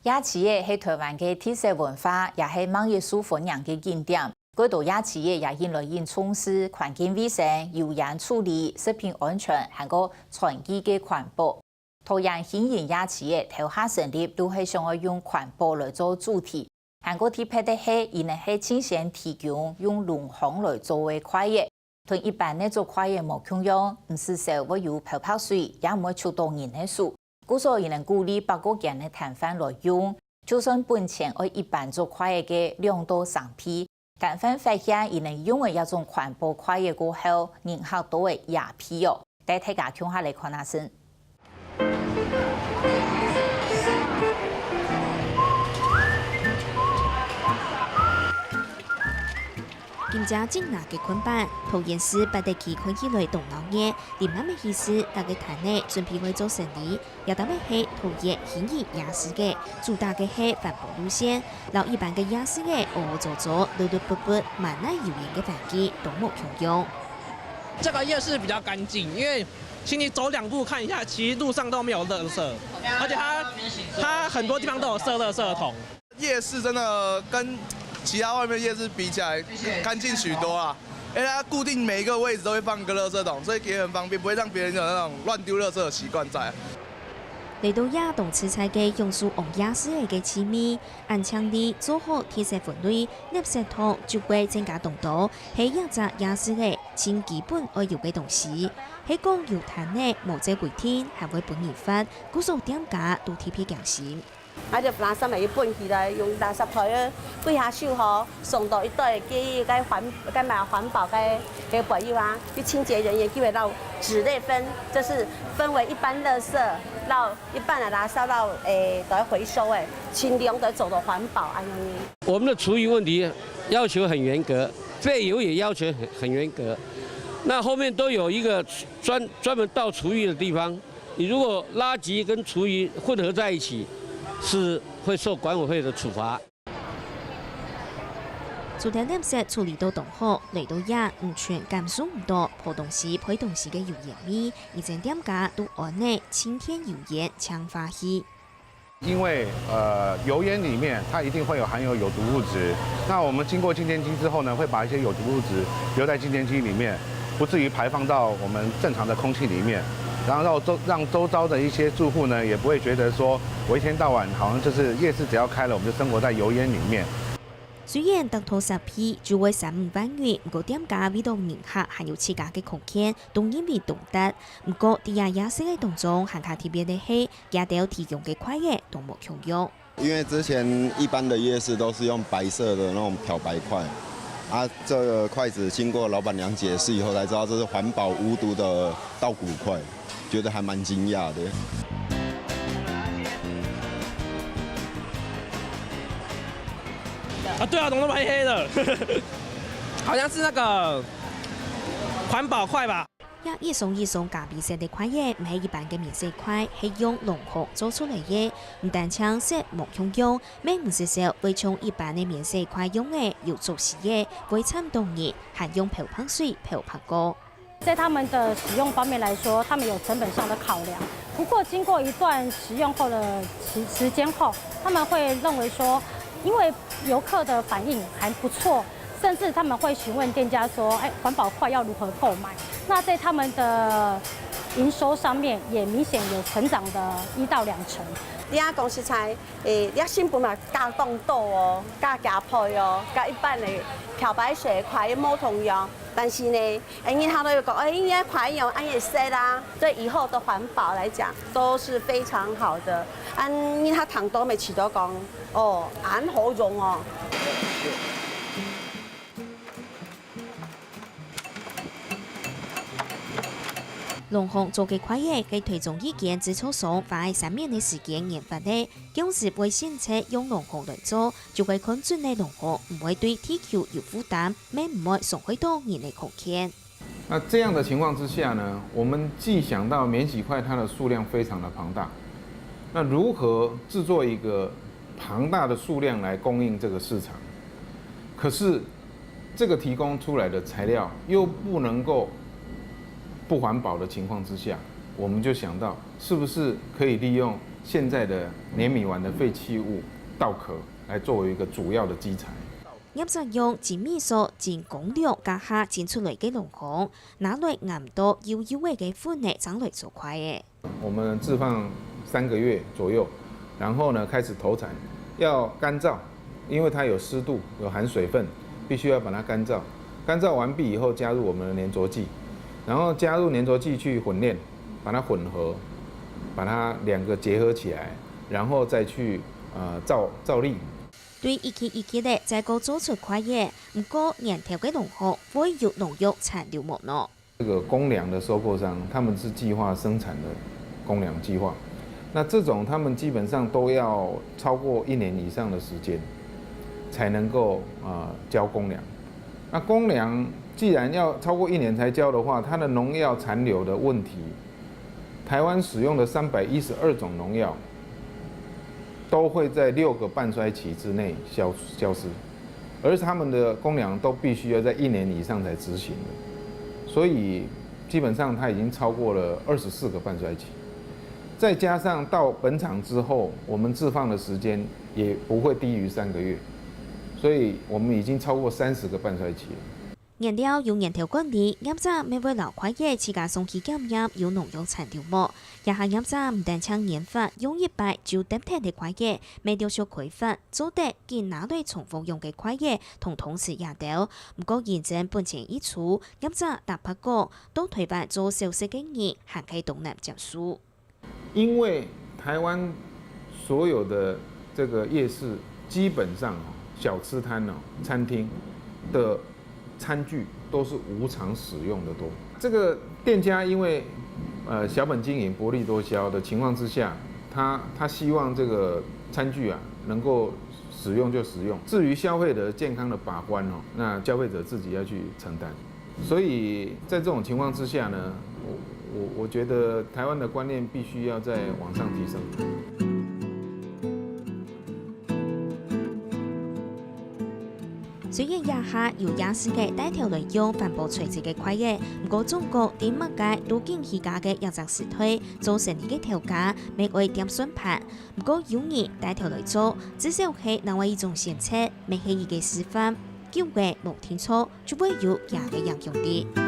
夜市嘅係台灣嘅特色文化，也係網頁書分享嘅景點。嗰度夜市嘅也引來因重視環境衛生、油煙處理、食品安全，還個傳記嘅環保。同樣新營夜市嘅頭下成立都係想要用環保來做主題。韓國特別的係，因為係親先提供用龍紅來作為跨越，同一般呢做跨越冇共用，唔是說會有泡泡水，也唔會出到人的數。故所以能鼓勵百個間的攤販來用，就算本錢我一般做跨越嘅2到3批，間販發現亦能用嘅一種環保跨越過後，人客都會也批哦。帶大家看下來看下先。今朝正拿嘅捆板，桃園市八地區看起來動腦熱，連啱嘅意思，大家攤內準備為做生意，又特別係桃園新營夜市嘅，主打嘅係環保路線，老一般嘅夜市嘅烏做做、綠綠卜卜、滿奶油鹽嘅環境都冇共用。這個夜市比較乾淨，因為請你走2步看一下，其實路上都沒有垃圾，而且它很多地方都有設垃圾桶。夜市真的跟其他外面夜市比起來乾淨許多啊！因為它固定每一個位置都會放個垃圾桶，所以也很方便，不會讓別人有那種亂丟垃圾的習慣在。嚟到亞東吃菜嘅用數紅夜市嘅氣味，按強力做好特色分類，垃圾桶就會增加動度，係一隻夜市嘅最基本要有嘅東西。係講有攤嘅無這規天，還會本研發，故數店家都特別強勢。啊！就垃圾咪要搬起來，用垃圾袋啊，背下手嗬，送到一堆嘅環保嘅朋友啊，啲清潔人員叫佢到紙類分，就是分為一般垃圾，到一般嘅垃圾到都要回收誒，盡量都走到環保安樣。我們的廚餘問題要求很嚴格，廢油也要求很嚴格。那後面都有一個專門倒廚餘的地方，你如果垃圾跟廚餘混合在一起，是會受管委會的處罰。做條垃圾處理到動好，嚟到也唔全減少唔多破東西、配東西嘅油煙味，而且店家都按呢青天油煙強化氣。因為油煙裡面它一定會有含有有毒物質，那我們經過淨化機之後呢，會把一些有毒物質留在淨化機裡面，不至於排放到我們正常的空氣裡面。然後讓周遭的一些住戶呢，也不會覺得說我一天到晚好像就是夜市只要開了，我們就生活在油煙裡面。雖然得到10批就會35萬元，不過店家為到迎客還有自家嘅空間，都因為懂得。不過啲夜市嘅當中，行下特別嘅係，也都提供嘅快嘢都冇共用。因為之前一般的夜市都是用白色的那種漂白筷，啊，這個筷子經過老闆娘解釋以後，才知道這是環保無毒的稻穀筷。覺得還蠻驚訝的。啊，對啊，怎麼那麼黑黑的？好像是那個環保筷吧。一送咖啡色的筷嘢唔係一般嘅免洗筷，係用龍殼做出嚟嘅，唔但搶色冇共用，咩唔是少會從一般嘅免洗筷用嘅，要做事嘅，會參動熱，還用漂白水漂白過。在他們的使用方面來說，他們有成本上的考量。不過經過一段使用後的時間後，他們會認為說，因為遊客的反應還不錯，甚至他們會詢問店家說，環保筷要如何購買？那在他們的營收上面也明顯有成長的1到2成。你啊講實在，你成本嘛加動多哦，加價配哦，加一般的漂白水筷冇同樣。但是呢，人他都有講，應該快用，按也色啦，對以後的環保來講都是非常好的。因他糖多咪起到講，哦，很好用哦。龍紅做嘅快嘢，佢推崇意見指出所花3年嘅時間研發嘅，當時會先測用龍紅嚟做，就會看準呢龍紅唔會對地球有負擔，咩唔會損害到人類空間。那這樣的情況之下呢，我們既想到免洗筷它的數量非常的龐大，那如何製作一個龐大的數量來供應這個市場？可是這個提供出來的材料又不能夠不環保的情況之下，我們就想到是不是可以利用现在的碾米完的废弃物稻壳来作为一个主要的基材。业者用精米素、精公粮加下煎出来嘅浓红，拿来岩多悠悠嘅粉呢，长来做块嘅。我们置放3个月左右，然后呢开始投产，要干燥，因为它有湿度、有含水分，必须要把它干燥。干燥完毕以后，加入我们的粘着剂，然后加入粘着剂去混炼，把它混合，把它2个结合起来，然后再去造粒。对一期一期的再个做出块嘢，不过年头嘅农户会有农药残留物咯。这个公粮的收购商，他们是计划生产的公粮计划，那这种他们基本上都要超过1年以上的时间，才能够交公粮。那公粮既然要超过1年才交的话，它的农药残留的问题，台湾使用的312种农药，都会在6个半衰期之内消失，而他们的公粮都必须要在1年以上才执行的，所以基本上它已经超过了24个半衰期，再加上到本场之后，我们置放的时间也不会低于3个月，所以我们已经超过30个半衰期了。原料用原条管理，业者每为老块嘢自家送去检验有农药残留物，也下业者唔但將研發用100就得聽嘅塊嘢，未掉少規範，做得見哪類重複用嘅塊嘢，同時也掉。唔過現正本錢一出，業者大不過都推辦做小食經驗，涵蓋東南接觸。因為台灣所有的這個夜市，基本上小吃攤餐廳的餐具都是無償使用的多。這個店家因為小本經營、薄利多銷的情況之下，他希望這個餐具能夠使用就使用。至於消費者健康的把關那消費者自己要去承擔。所以在這種情況之下呢，我覺得台灣的觀念必須要再往上提升。雖然也下有夜市嘅帶頭來用環保垂直嘅塊嘢，不過中國點乜嘅都經起價嘅一隻時推，做成年嘅調價，未會點算盤。不過有人帶頭來做，至少係另外一種選擇，未係一個示範，叫嘅冇聽錯，就會有也嘅影響啲。